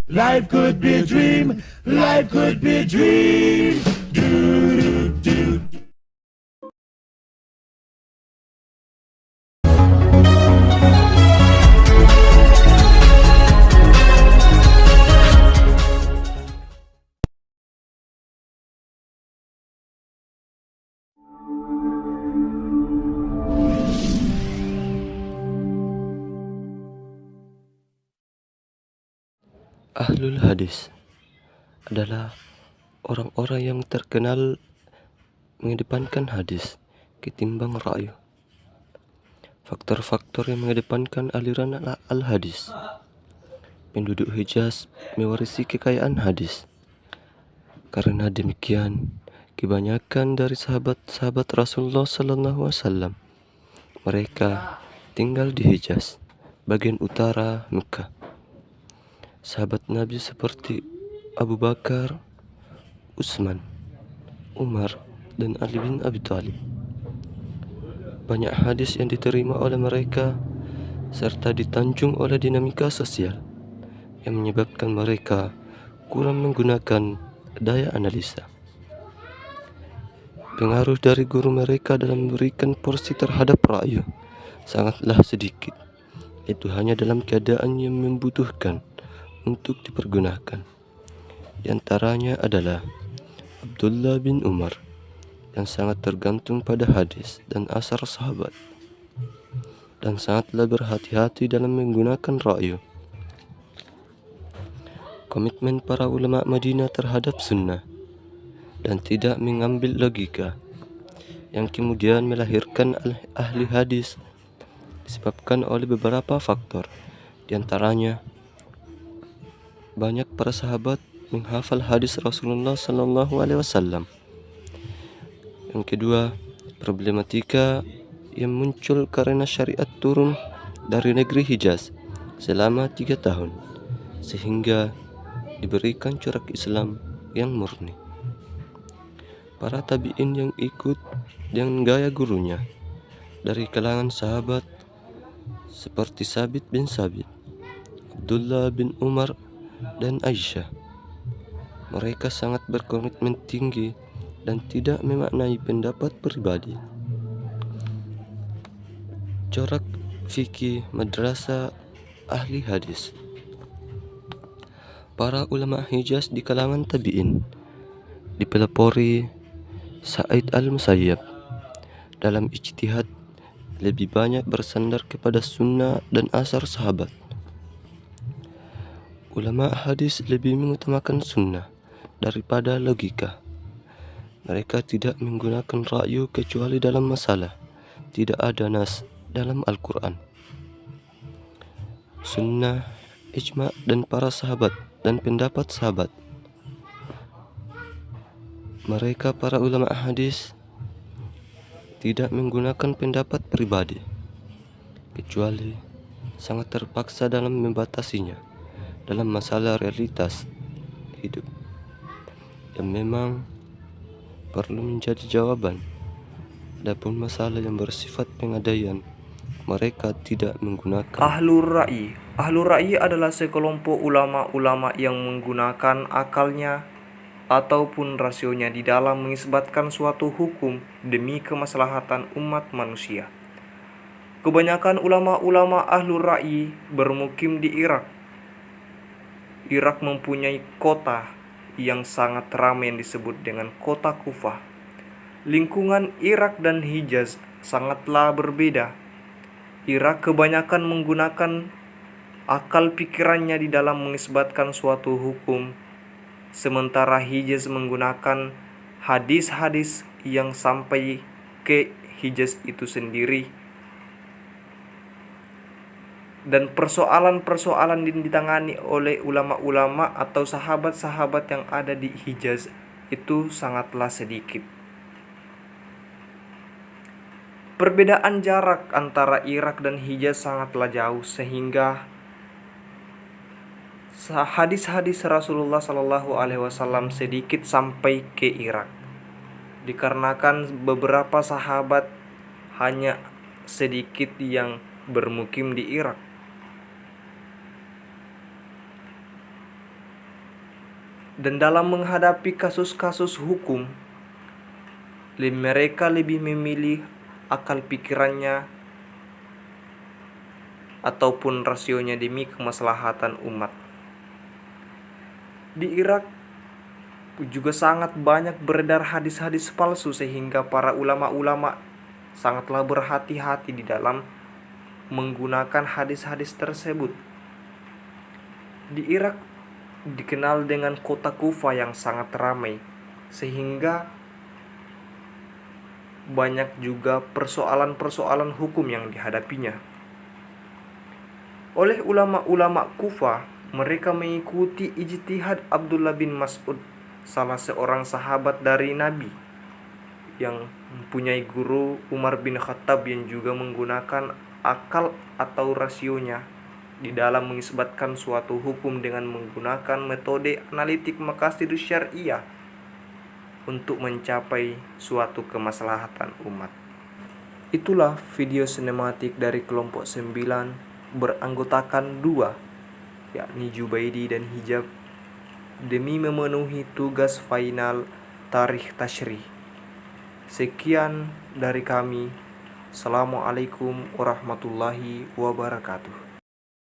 Life could be a dream. Life could be a dream. Do, do, do. Ahlul hadis adalah orang-orang yang terkenal mengedepankan hadis ketimbang ra'yu. Faktor-faktor yang mengedepankan aliran al-hadis. Penduduk Hijaz mewarisi kekayaan hadis. Karena demikian, kebanyakan dari sahabat-sahabat Rasulullah SAW mereka tinggal di Hijaz, bagian utara Mekah. Sahabat Nabi seperti Abu Bakar, Utsman, Umar, dan Ali bin Abi Thalib. Banyak hadis yang diterima oleh mereka serta ditanjung oleh dinamika sosial yang menyebabkan mereka kurang menggunakan daya analisa. Pengaruh dari guru mereka dalam memberikan porsi terhadap ra'yu sangatlah sedikit. Itu hanya dalam keadaan yang membutuhkan untuk dipergunakan. Di antaranya adalah Abdullah bin Umar yang sangat tergantung pada hadis dan asar sahabat dan sangatlah berhati-hati dalam menggunakan ra'yu. Komitmen para ulama Madinah terhadap sunnah dan tidak mengambil logika yang kemudian melahirkan ahli hadis disebabkan oleh beberapa faktor. Di antaranya banyak para sahabat menghafal hadis Rasulullah SAW. Yang kedua, problematika yang muncul karena syariat turun dari negeri Hijaz selama 3 tahun sehingga diberikan corak Islam yang murni. Para tabi'in yang ikut dengan gaya gurunya dari kalangan sahabat seperti Sabit bin Sabit, Abdullah bin Umar, dan Aisyah. Mereka sangat berkomitmen tinggi dan tidak memaknai pendapat pribadi. Corak fikih madrasah ahli hadis. Para ulama Hijaz di kalangan tabi'in dipelopori Sa'id al-Musayyab dalam ijtihad lebih banyak bersandar kepada sunnah dan asar sahabat. Ulama hadis lebih mengutamakan sunnah daripada logika. Mereka tidak menggunakan ra'yu kecuali dalam masalah tidak ada nas dalam Al-Quran. Sunnah, ijma' dan para sahabat dan pendapat sahabat. Mereka para ulama hadis tidak menggunakan pendapat pribadi kecuali sangat terpaksa dalam membatasinya dalam masalah realitas hidup yang memang perlu menjadi jawaban. Adapun masalah yang bersifat pengadaian, mereka tidak menggunakan. Ahlur Ra'i. Ahlur Ra'i adalah sekelompok ulama-ulama yang menggunakan akalnya ataupun rasionya di dalam mengisbatkan suatu hukum demi kemaslahatan umat manusia. Kebanyakan ulama-ulama Ahlur Ra'i bermukim di Irak. Irak mempunyai kota yang sangat ramai yang disebut dengan kota Kufah. Lingkungan Irak dan Hijaz sangatlah berbeda. Irak kebanyakan menggunakan akal pikirannya di dalam mengisbatkan suatu hukum, sementara Hijaz menggunakan hadis-hadis yang sampai ke Hijaz itu sendiri. Dan persoalan-persoalan yang ditangani oleh ulama-ulama atau sahabat-sahabat yang ada di Hijaz itu sangatlah sedikit. Perbedaan jarak antara Irak dan Hijaz sangatlah jauh sehingga hadis-hadis Rasulullah SAW sedikit sampai ke Irak. Dikarenakan beberapa sahabat hanya sedikit yang bermukim di Irak. Dan dalam menghadapi kasus-kasus hukum, mereka lebih memilih akal pikirannya ataupun rasionya demi kemaslahatan umat. Di Irak juga sangat banyak beredar hadis-hadis palsu sehingga para ulama-ulama sangatlah berhati-hati di dalam menggunakan hadis-hadis tersebut. Di Irak dikenal dengan kota Kufa yang sangat ramai, sehingga banyak juga persoalan-persoalan hukum yang dihadapinya. Oleh ulama-ulama Kufa, mereka mengikuti ijtihad Abdullah bin Mas'ud, salah seorang sahabat dari Nabi yang mempunyai guru Umar bin Khattab yang juga menggunakan akal atau rasionya di dalam mengisbatkan suatu hukum dengan menggunakan metode analitik maqasidus syariah untuk mencapai suatu kemaslahatan umat. Itulah video sinematik dari kelompok 9 beranggotakan 2, yakni Jubaidi dan Hijab, demi memenuhi tugas final tarikh tasyrih. Sekian dari kami. Assalamualaikum warahmatullahi wabarakatuh.